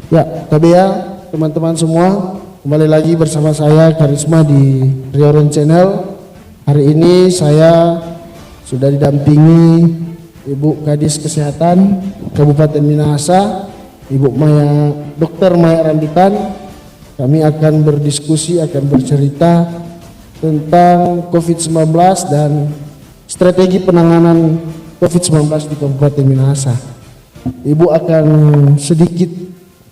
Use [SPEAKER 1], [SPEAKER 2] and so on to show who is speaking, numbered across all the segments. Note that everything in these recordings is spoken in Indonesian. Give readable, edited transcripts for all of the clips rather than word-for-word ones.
[SPEAKER 1] Ya, tapi ya teman-teman semua, kembali lagi bersama saya Karisma di Rioren Channel. Hari ini saya sudah didampingi Ibu Kadis Kesehatan Kabupaten Minahasa, Ibu Dr. Maya Rambitan. Kami akan berdiskusi, akan bercerita tentang COVID-19 dan strategi penanganan COVID-19 di Kabupaten Minahasa. Ibu akan sedikit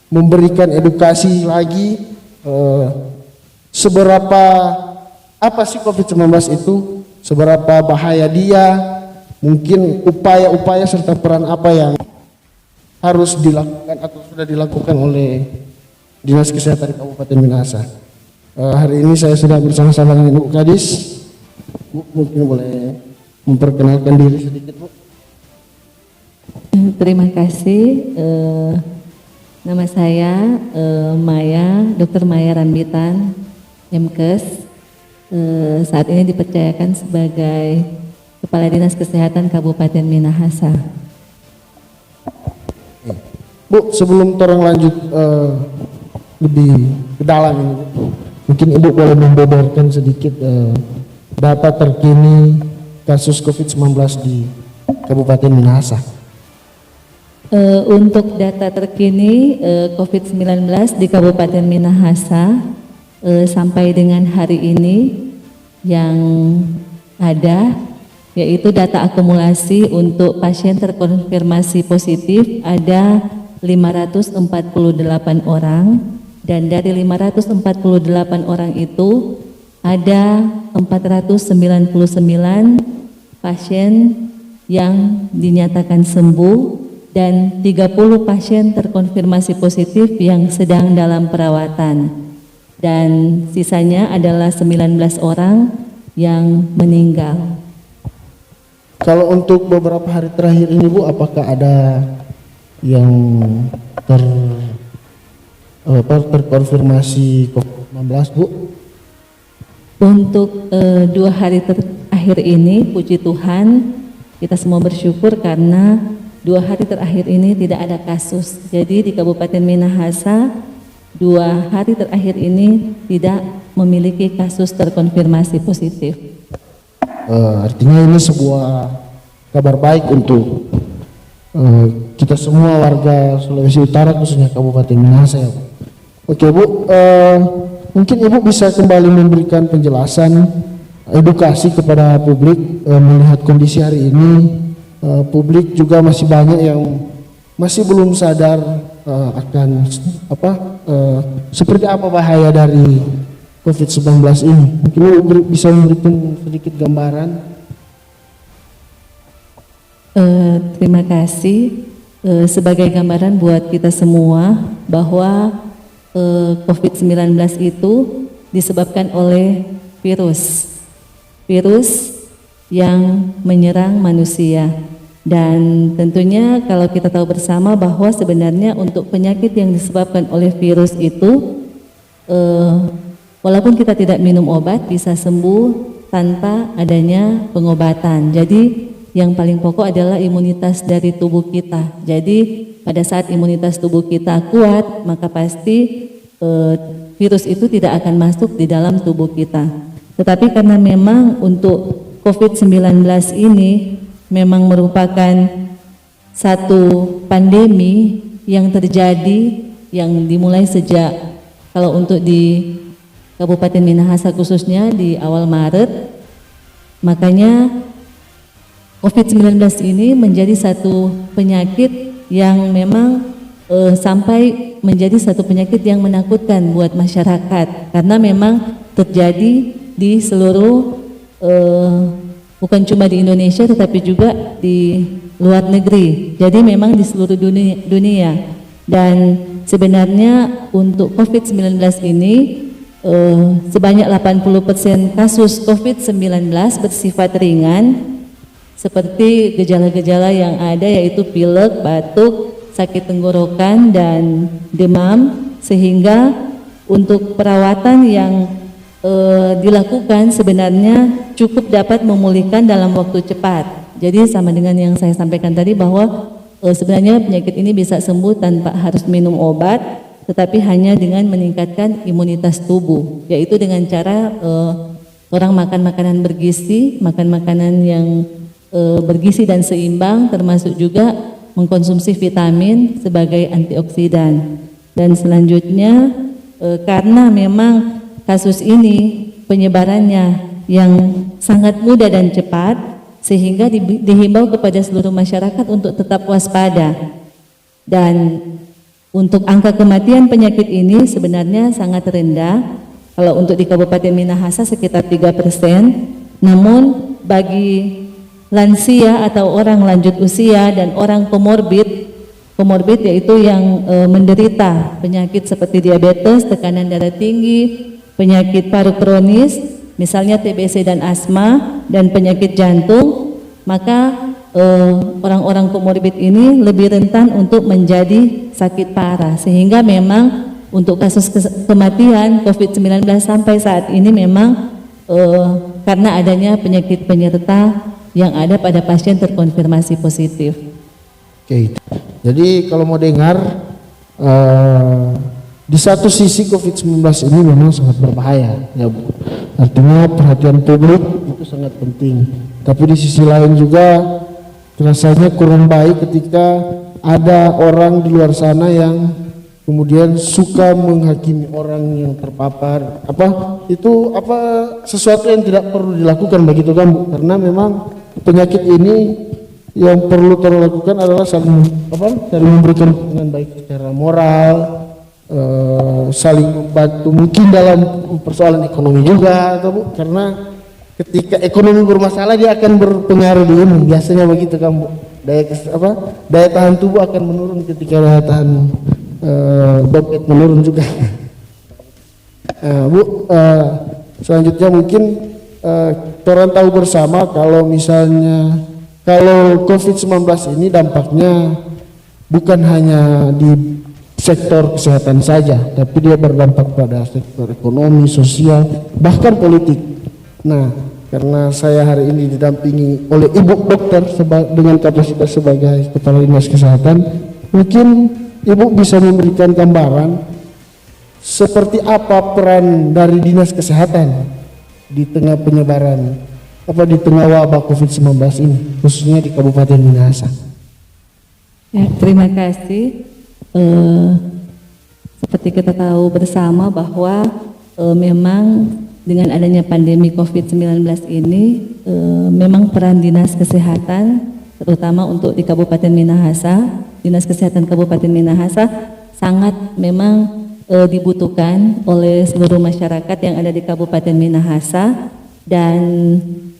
[SPEAKER 1] memberikan edukasi lagi seberapa apa sih COVID-19 itu, seberapa bahaya dia, mungkin upaya-upaya serta peran apa yang harus dilakukan atau sudah dilakukan oleh Dinas Kesehatan Kabupaten Minahasa. Hari ini saya sudah bersama-sama dengan Ibu Kadis. Bu, mungkin boleh memperkenalkan diri sedikit, Bu.
[SPEAKER 2] Terima kasih. Nama saya Dr. Maya Rambitan, MKes. Saat ini dipercayakan sebagai Kepala Dinas Kesehatan Kabupaten Minahasa.
[SPEAKER 1] Bu, sebelum orang lanjut lebih ke dalam ini, mungkin Ibu boleh membeberkan sedikit data terkini kasus COVID-19 di Kabupaten Minahasa.
[SPEAKER 2] Untuk data terkini COVID-19 di Kabupaten Minahasa sampai dengan hari ini yang ada, yaitu data akumulasi untuk pasien terkonfirmasi positif ada 548 orang, dan dari 548 orang itu ada 499 pasien yang dinyatakan sembuh dan 30 pasien terkonfirmasi positif yang sedang dalam perawatan, dan sisanya adalah 19 orang yang meninggal.
[SPEAKER 1] Kalau untuk beberapa hari terakhir ini, Bu, apakah ada yang terkonfirmasi COVID-19, Bu?
[SPEAKER 2] Untuk 2 hari terakhir ini, puji Tuhan, kita semua bersyukur karena 2 hari terakhir ini tidak ada kasus. Jadi di Kabupaten Minahasa 2 hari terakhir ini tidak memiliki kasus terkonfirmasi positif.
[SPEAKER 1] Artinya ini sebuah kabar baik untuk kita semua warga Sulawesi Utara, khususnya Kabupaten Minahasa, ya, Bu. Oke, Bu, mungkin Ibu bisa kembali memberikan penjelasan, edukasi kepada publik melihat kondisi hari ini. Publik juga masih banyak yang masih belum sadar akan seperti apa bahaya dari COVID-19 ini. Mungkin Ibu bisa memberikan sedikit gambaran.
[SPEAKER 2] Terima kasih. Sebagai gambaran buat kita semua bahwa COVID-19 itu disebabkan oleh virus yang menyerang manusia. Dan tentunya kalau kita tahu bersama bahwa sebenarnya untuk penyakit yang disebabkan oleh virus itu walaupun kita tidak minum obat bisa sembuh tanpa adanya pengobatan. Jadi yang paling pokok adalah imunitas dari tubuh kita. Jadi pada saat imunitas tubuh kita kuat, maka pasti virus itu tidak akan masuk di dalam tubuh kita. Tetapi karena memang untuk COVID-19 ini memang merupakan satu pandemi yang terjadi, yang dimulai sejak, kalau untuk di Kabupaten Minahasa khususnya di awal Maret, makanya COVID-19 ini menjadi satu penyakit yang memang sampai menjadi satu penyakit yang menakutkan buat masyarakat, karena memang terjadi di seluruh bukan cuma di Indonesia tetapi juga di luar negeri. Jadi memang di seluruh dunia. Dan sebenarnya untuk COVID-19 ini sebanyak 80% kasus COVID-19 bersifat ringan, seperti gejala-gejala yang ada yaitu pilek, batuk, sakit tenggorokan, dan demam, sehingga untuk perawatan yang dilakukan sebenarnya cukup dapat memulihkan dalam waktu cepat. Jadi sama dengan yang saya sampaikan tadi bahwa sebenarnya penyakit ini bisa sembuh tanpa harus minum obat, tetapi hanya dengan meningkatkan imunitas tubuh, yaitu dengan cara orang makan makanan bergizi, makan makanan yang bergizi dan seimbang, termasuk juga mengkonsumsi vitamin sebagai antioksidan. Dan selanjutnya karena memang kasus ini penyebarannya yang sangat mudah dan cepat, sehingga dihimbau kepada seluruh masyarakat untuk tetap waspada. Dan untuk angka kematian penyakit ini sebenarnya sangat rendah. Kalau untuk di Kabupaten Minahasa sekitar 3%, namun bagi lansia atau orang lanjut usia dan orang komorbid yaitu yang menderita penyakit seperti diabetes, tekanan darah tinggi, penyakit paru kronis, misalnya TBC dan asma, dan penyakit jantung, maka orang-orang komorbid ini lebih rentan untuk menjadi sakit parah, sehingga memang untuk kasus kematian COVID-19 sampai saat ini memang karena adanya penyakit penyerta yang ada pada pasien terkonfirmasi positif.
[SPEAKER 1] Oke, jadi kalau mau dengar, di satu sisi COVID-19 ini memang sangat berbahaya, ya Bu. Artinya perhatian publik itu sangat penting. Tapi di sisi lain juga rasanya kurang baik ketika ada orang di luar sana yang kemudian suka menghakimi orang yang terpapar. Sesuatu yang tidak perlu dilakukan begitu kan Bu? Karena memang penyakit ini yang perlu terlakukan adalah saling memberikan hubungan baik secara moral, saling membantu mungkin dalam persoalan ekonomi juga, atau Bu, karena ketika ekonomi bermasalah dia akan berpengaruh di imun, biasanya begitu kan Bu. Daya tahan tubuh akan menurun ketika daya tahan dompet menurun juga. Bu, selanjutnya mungkin orang tahu bersama kalau misalnya COVID-19 ini dampaknya bukan hanya di sektor kesehatan saja, tapi dia berdampak pada sektor ekonomi, sosial, bahkan politik. Nah, karena saya hari ini didampingi oleh Ibu Dokter dengan kapasitas sebagai Kepala Dinas Kesehatan, mungkin Ibu bisa memberikan gambaran seperti apa peran dari Dinas Kesehatan di tengah penyebaran di tengah wabah COVID-19 ini, khususnya di Kabupaten Minahasa.
[SPEAKER 2] Ya, terima kasih. Seperti kita tahu bersama bahwa memang dengan adanya pandemi COVID-19 ini memang peran Dinas Kesehatan, terutama untuk di Kabupaten Minahasa, Dinas Kesehatan Kabupaten Minahasa sangat memang dibutuhkan oleh seluruh masyarakat yang ada di Kabupaten Minahasa. Dan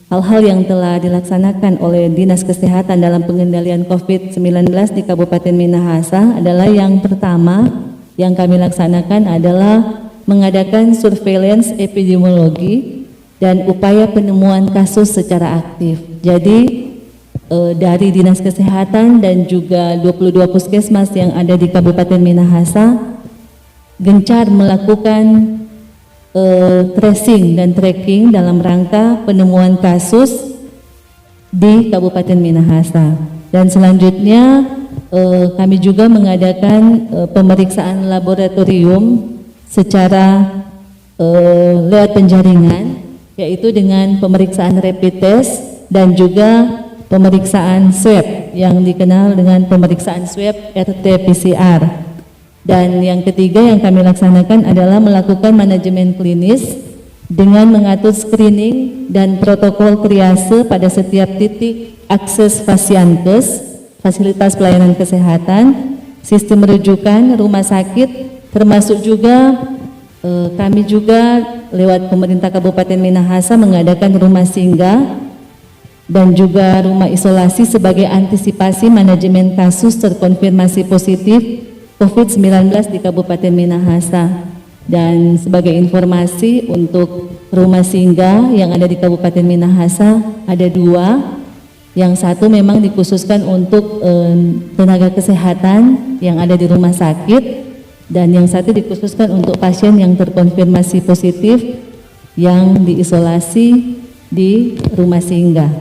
[SPEAKER 2] hal-hal yang telah dilaksanakan oleh Dinas Kesehatan dalam pengendalian COVID-19 di Kabupaten Minahasa adalah yang pertama yang kami laksanakan adalah mengadakan surveillance epidemiologi dan upaya penemuan kasus secara aktif. Jadi dari Dinas Kesehatan dan juga 22 puskesmas yang ada di Kabupaten Minahasa gencar melakukan tracing dan tracking dalam rangka penemuan kasus di Kabupaten Minahasa. Dan selanjutnya kami juga mengadakan pemeriksaan laboratorium secara lewat penjaringan, yaitu dengan pemeriksaan rapid test dan juga pemeriksaan swab yang dikenal dengan pemeriksaan swab RT-PCR. Dan yang ketiga yang kami laksanakan adalah melakukan manajemen klinis dengan mengatur screening dan protokol triase pada setiap titik akses Fasiankes, fasilitas pelayanan kesehatan, sistem rujukan, rumah sakit, termasuk juga kami juga lewat pemerintah Kabupaten Minahasa mengadakan rumah singgah dan juga rumah isolasi sebagai antisipasi manajemen kasus terkonfirmasi positif COVID-19 di Kabupaten Minahasa. Dan sebagai informasi untuk rumah singgah yang ada di Kabupaten Minahasa ada 2. Yang satu memang dikhususkan untuk tenaga kesehatan yang ada di rumah sakit, dan yang satu dikhususkan untuk pasien yang terkonfirmasi positif yang diisolasi di rumah singgah.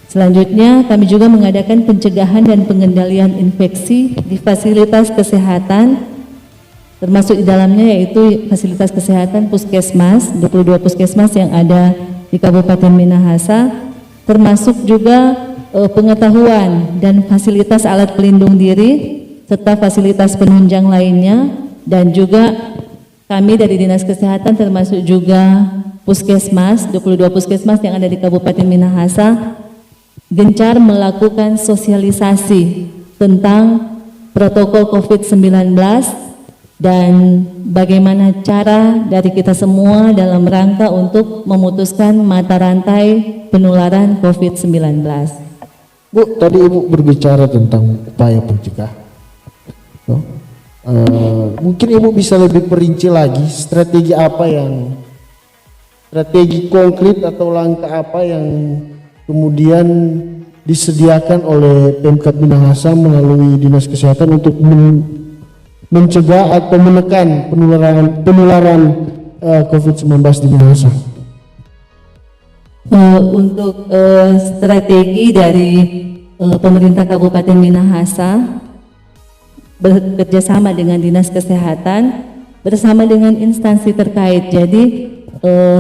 [SPEAKER 2] Selanjutnya kami juga mengadakan pencegahan dan pengendalian infeksi di fasilitas kesehatan, termasuk di dalamnya yaitu fasilitas kesehatan puskesmas, 22 puskesmas yang ada di Kabupaten Minahasa, termasuk juga pengetahuan dan fasilitas alat pelindung diri serta fasilitas penunjang lainnya. Dan juga kami dari Dinas Kesehatan termasuk juga puskesmas, 22 puskesmas yang ada di Kabupaten Minahasa gencar melakukan sosialisasi tentang protokol COVID-19 dan bagaimana cara dari kita semua dalam rangka untuk memutuskan mata rantai penularan COVID-19.
[SPEAKER 1] Bu, tadi Ibu berbicara tentang upaya pencegahan. Mungkin Ibu bisa lebih perinci lagi strategi konkret atau langkah apa yang kemudian disediakan oleh Pemkab Minahasa melalui Dinas Kesehatan untuk mencegah atau menekan penularan COVID-19 di Minahasa.
[SPEAKER 2] Untuk strategi dari pemerintah Kabupaten Minahasa bekerjasama dengan Dinas Kesehatan bersama dengan instansi terkait. Jadi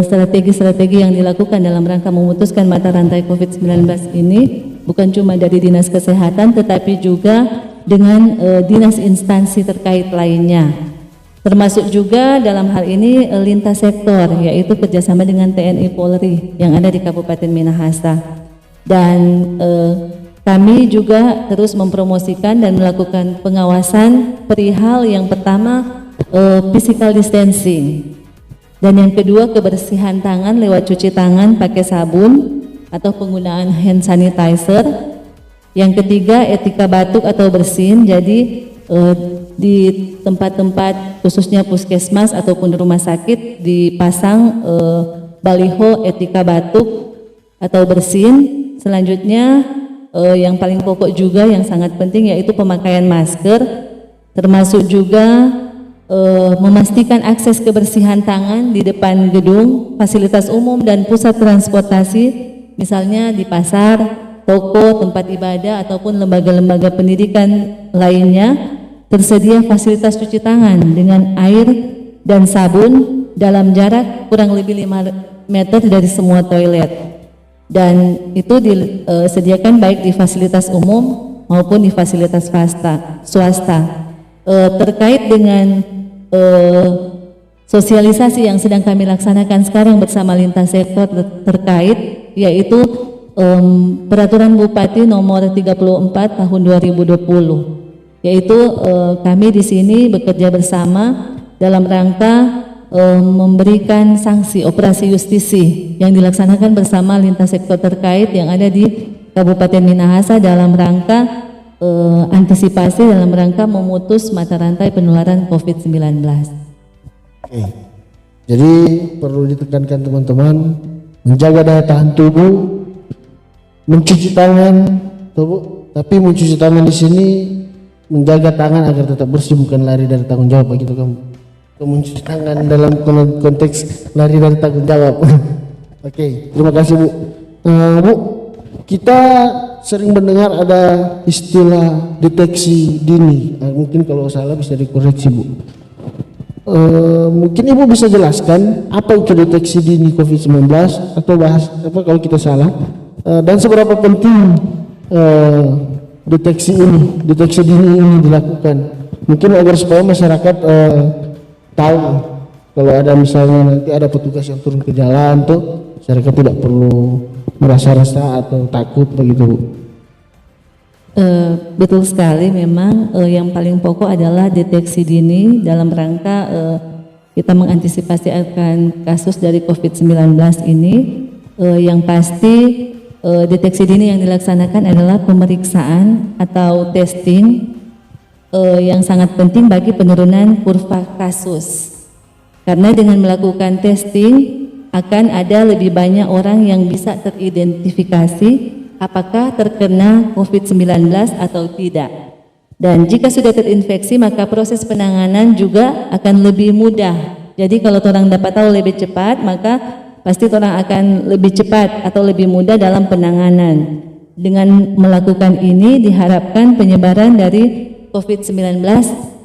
[SPEAKER 2] strategi-strategi yang dilakukan dalam rangka memutuskan mata rantai COVID-19 ini bukan cuma dari Dinas Kesehatan tetapi juga dengan dinas instansi terkait lainnya. Termasuk juga dalam hal ini lintas sektor, yaitu kerjasama dengan TNI Polri yang ada di Kabupaten Minahasa. Dan kami juga terus mempromosikan dan melakukan pengawasan perihal yang pertama physical distancing, dan yang kedua kebersihan tangan lewat cuci tangan pakai sabun atau penggunaan hand sanitizer. Yang ketiga etika batuk atau bersin, jadi di tempat-tempat khususnya puskesmas ataupun rumah sakit dipasang baliho etika batuk atau bersin. Selanjutnya yang paling pokok juga yang sangat penting yaitu pemakaian masker, termasuk juga memastikan akses kebersihan tangan di depan gedung, fasilitas umum dan pusat transportasi, misalnya di pasar, toko, tempat ibadah ataupun lembaga-lembaga pendidikan lainnya, tersedia fasilitas cuci tangan dengan air dan sabun dalam jarak kurang lebih 5 meter dari semua toilet. Dan itu disediakan baik di fasilitas umum maupun di fasilitas swasta. Terkait dengan sosialisasi yang sedang kami laksanakan sekarang bersama lintas sektor terkait, yaitu Peraturan Bupati nomor 34 tahun 2020, yaitu kami di sini bekerja bersama dalam rangka memberikan sanksi operasi justisi yang dilaksanakan bersama lintas sektor terkait yang ada di Kabupaten Minahasa dalam rangka antisipasi dalam rangka memutus mata rantai penularan COVID-19.
[SPEAKER 1] Oke. Jadi perlu ditekankan teman-teman, menjaga daya tahan tubuh, mencuci tangan, tapi mencuci tangan di sini menjaga tangan agar tetap bersih, bukan lari dari tanggung jawab begitu kamu. Mencuci tangan dalam konteks lari dari tanggung jawab. Oke, terima kasih Bu. Bu, kita sering mendengar ada istilah deteksi dini. Mungkin kalau salah bisa dikoreksi Bu. Mungkin Ibu bisa jelaskan apa itu deteksi dini COVID-19 atau bahas apa kalau kita salah, dan seberapa penting deteksi dini ini dilakukan. Mungkin agar supaya masyarakat tahu kalau ada misalnya nanti ada petugas yang turun ke jalan tuh, masyarakat tidak perlu merasa resah atau takut begitu.
[SPEAKER 2] Betul sekali, memang yang paling pokok adalah deteksi dini dalam rangka kita mengantisipasi akan kasus dari COVID-19 ini. Yang pasti deteksi dini yang dilaksanakan adalah pemeriksaan atau testing yang sangat penting bagi penurunan kurva kasus. Karena dengan melakukan testing akan ada lebih banyak orang yang bisa teridentifikasi apakah terkena COVID-19 atau tidak. Dan jika sudah terinfeksi maka proses penanganan juga akan lebih mudah. Jadi kalau orang dapat tahu lebih cepat maka pasti orang akan lebih cepat atau lebih mudah dalam penanganan. Dengan melakukan ini diharapkan penyebaran dari COVID-19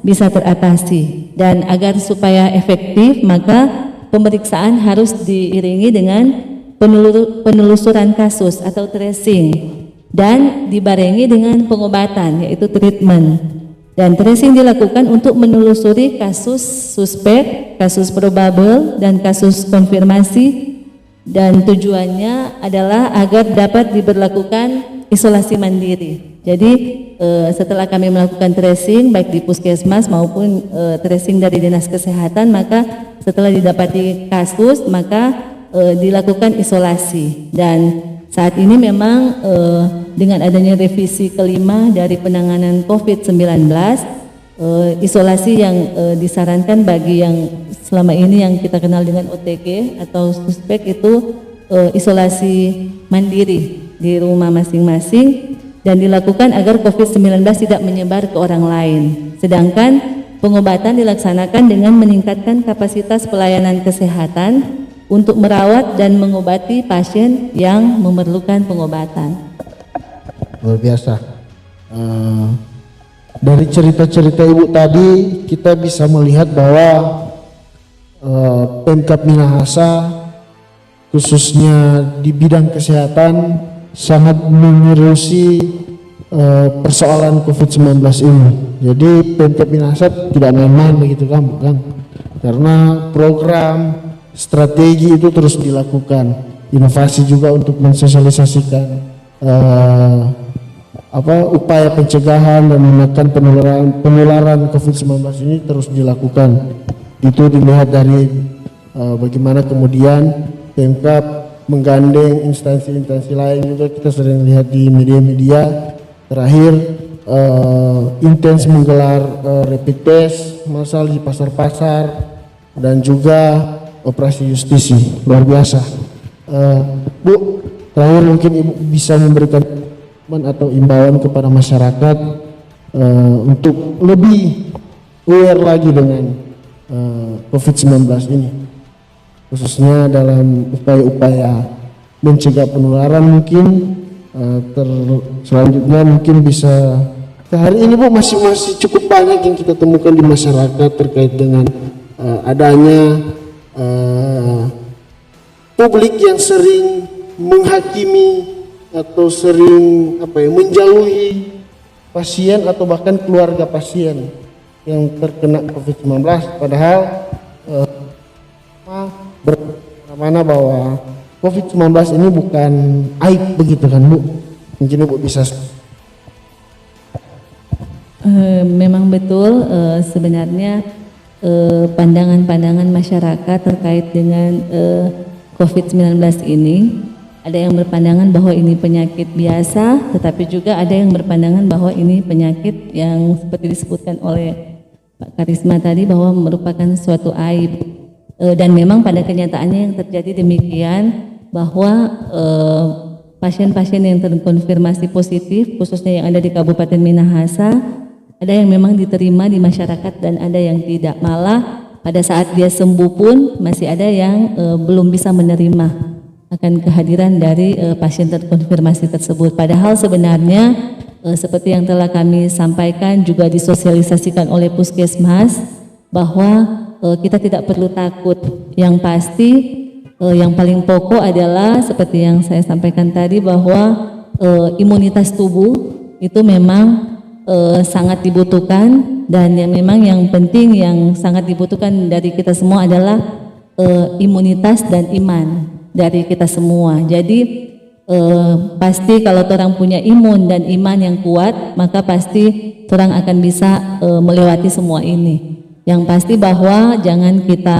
[SPEAKER 2] bisa teratasi. Dan agar supaya efektif maka pemeriksaan harus diiringi dengan penelusuran kasus atau tracing dan dibarengi dengan pengobatan yaitu treatment. Dan tracing dilakukan untuk menelusuri kasus suspek, kasus probable dan kasus konfirmasi, dan tujuannya adalah agar dapat diberlakukan isolasi mandiri. Jadi setelah kami melakukan tracing baik di puskesmas maupun tracing dari dinas kesehatan, maka setelah didapati kasus maka dilakukan isolasi. Dan saat ini memang dengan adanya revisi kelima dari penanganan COVID-19, isolasi yang disarankan bagi yang selama ini yang kita kenal dengan OTG atau suspek itu isolasi mandiri di rumah masing-masing dan dilakukan agar COVID-19 tidak menyebar ke orang lain. Sedangkan pengobatan dilaksanakan dengan meningkatkan kapasitas pelayanan kesehatan untuk merawat dan mengobati pasien yang memerlukan pengobatan.
[SPEAKER 1] Luar biasa. Dari cerita-cerita Ibu tadi kita bisa melihat bahwa Pemkab Minahasa khususnya di bidang kesehatan sangat mengurusi persoalan COVID-19 ini. Jadi Pemkab Minahasa tidak main-main begitu kan, bukan? Karena program strategi itu terus dilakukan, inovasi juga untuk mensosialisasikan upaya pencegahan dan menekan penularan COVID-19 ini terus dilakukan. Itu dilihat dari bagaimana kemudian Pemkab menggandeng instansi-instansi lain juga. Kita sering lihat di media-media terakhir intens menggelar rapid test massal di pasar-pasar dan juga operasi justisi. Luar biasa. Bu, terakhir mungkin Ibu bisa memberikan atau imbauan kepada masyarakat untuk lebih aware lagi dengan COVID-19 ini, khususnya dalam upaya-upaya mencegah penularan. Mungkin selanjutnya mungkin bisa hari ini Bu masih cukup banyak yang kita temukan di masyarakat terkait dengan adanya publik yang sering menghakimi atau sering menjauhi pasien atau bahkan keluarga pasien yang terkena COVID-19, padahal mana bahwa COVID-19 ini bukan aib begitu kan Bu? Mungkin Ibu bisa.
[SPEAKER 2] Memang betul, sebenarnya pandangan-pandangan masyarakat terkait dengan COVID-19 ini, ada yang berpandangan bahwa ini penyakit biasa, tetapi juga ada yang berpandangan bahwa ini penyakit yang seperti disebutkan oleh Pak Karisma tadi bahwa merupakan suatu aib. Dan memang pada kenyataannya yang terjadi demikian, bahwa pasien-pasien yang terkonfirmasi positif khususnya yang ada di Kabupaten Minahasa, ada yang memang diterima di masyarakat dan ada yang tidak. Malah pada saat dia sembuh pun masih ada yang belum bisa menerima akan kehadiran dari pasien terkonfirmasi tersebut. Padahal sebenarnya seperti yang telah kami sampaikan juga disosialisasikan oleh Puskesmas bahwa kita tidak perlu takut. Yang pasti yang paling pokok adalah seperti yang saya sampaikan tadi bahwa imunitas tubuh itu memang sangat dibutuhkan, dan yang memang yang penting yang sangat dibutuhkan dari kita semua adalah imunitas dan iman dari kita semua. Jadi pasti kalau orang punya imun dan iman yang kuat, maka pasti orang akan bisa melewati semua ini. Yang pasti bahwa jangan kita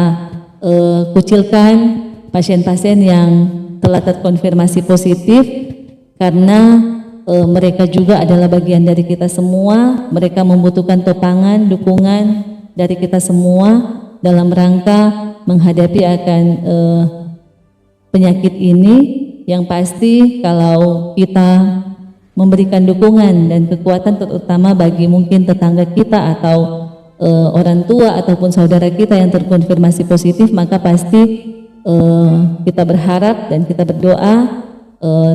[SPEAKER 2] kucilkan pasien-pasien yang telah terkonfirmasi positif, karena mereka juga adalah bagian dari kita semua. Mereka membutuhkan topangan, dukungan dari kita semua dalam rangka menghadapi akan penyakit ini. Yang pasti kalau kita memberikan dukungan dan kekuatan terutama bagi mungkin tetangga kita atau orang tua ataupun saudara kita yang terkonfirmasi positif, maka pasti kita berharap dan kita berdoa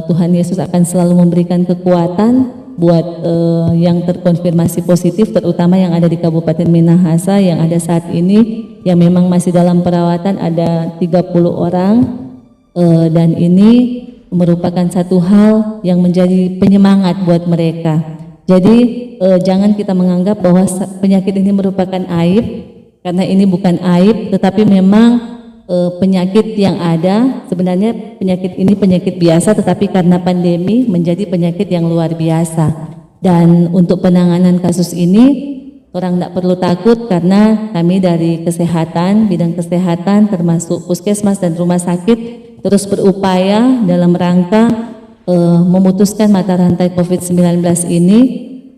[SPEAKER 2] Tuhan Yesus akan selalu memberikan kekuatan buat yang terkonfirmasi positif, terutama yang ada di Kabupaten Minahasa yang ada saat ini, yang memang masih dalam perawatan ada 30 orang, dan ini merupakan satu hal yang menjadi penyemangat buat mereka. Jadi jangan kita menganggap bahwa penyakit ini merupakan aib, karena ini bukan aib, tetapi memang penyakit yang ada. Sebenarnya penyakit ini penyakit biasa, tetapi karena pandemi menjadi penyakit yang luar biasa. Dan untuk penanganan kasus ini orang tidak perlu takut, karena kami dari kesehatan, bidang kesehatan termasuk puskesmas dan rumah sakit terus berupaya dalam rangka memutuskan mata rantai COVID-19 ini.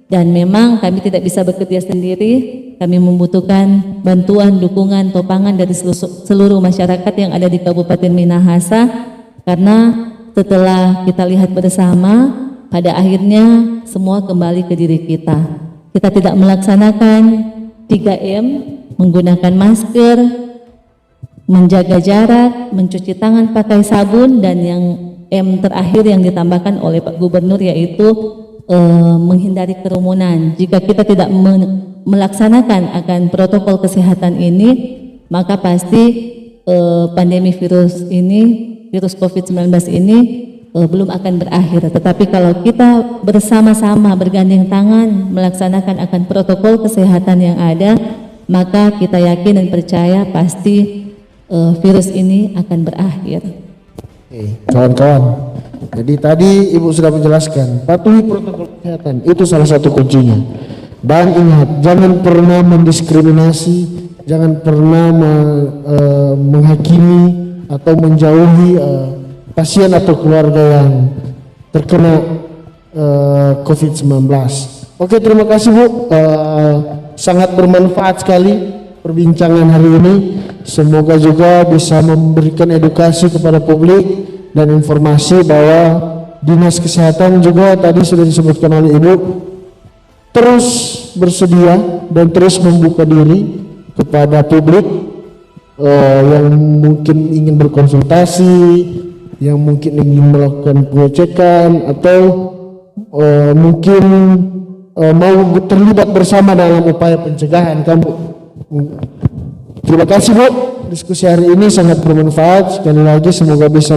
[SPEAKER 2] Dan memang kami tidak bisa bekerja sendiri, kami membutuhkan bantuan, dukungan, topangan dari seluruh masyarakat yang ada di Kabupaten Minahasa, karena setelah kita lihat bersama, pada akhirnya semua kembali ke diri kita. Kita tidak melaksanakan 3M, menggunakan masker, menjaga jarak, mencuci tangan pakai sabun, dan yang M terakhir yang ditambahkan oleh Pak Gubernur yaitu menghindari kerumunan. Jika kita tidak melaksanakan akan protokol kesehatan ini, maka pasti pandemi virus COVID-19 ini belum akan berakhir. Tetapi kalau kita bersama-sama bergandeng tangan melaksanakan akan protokol kesehatan yang ada, maka kita yakin dan percaya pasti virus ini akan berakhir.
[SPEAKER 1] Oke, kawan-kawan. Jadi tadi Ibu sudah menjelaskan, patuhi protokol kesehatan, itu salah satu kuncinya. Dan ingat, jangan pernah mendiskriminasi, jangan pernah menghakimi atau menjauhi pasien atau keluarga yang terkena COVID-19. Oke, terima kasih Bu, sangat bermanfaat sekali perbincangan hari ini. Semoga juga bisa memberikan edukasi kepada publik dan informasi bahwa Dinas Kesehatan juga tadi sudah disebutkan oleh Ibu terus bersedia dan terus membuka diri kepada publik yang mungkin ingin berkonsultasi, yang mungkin ingin melakukan pengecekan, atau mungkin mau terlibat bersama dalam upaya pencegahan. Terima kasih Bu, diskusi hari ini sangat bermanfaat. Sekali lagi semoga bisa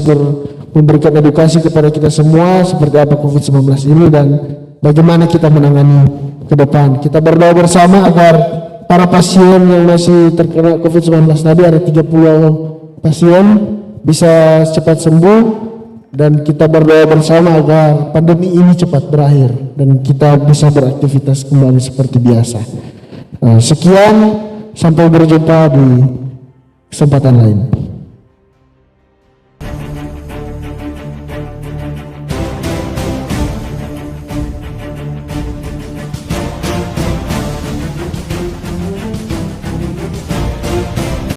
[SPEAKER 1] memberikan edukasi kepada kita semua seperti apa COVID-19 ini dan bagaimana kita menangani ke depan. Kita berdoa bersama agar para pasien yang masih terkena COVID-19 tadi, ada 30 pasien, bisa cepat sembuh, dan kita berdoa bersama agar pandemi ini cepat berakhir dan kita bisa beraktivitas kembali seperti biasa. Sekian, sampai berjumpa di kesempatan lain.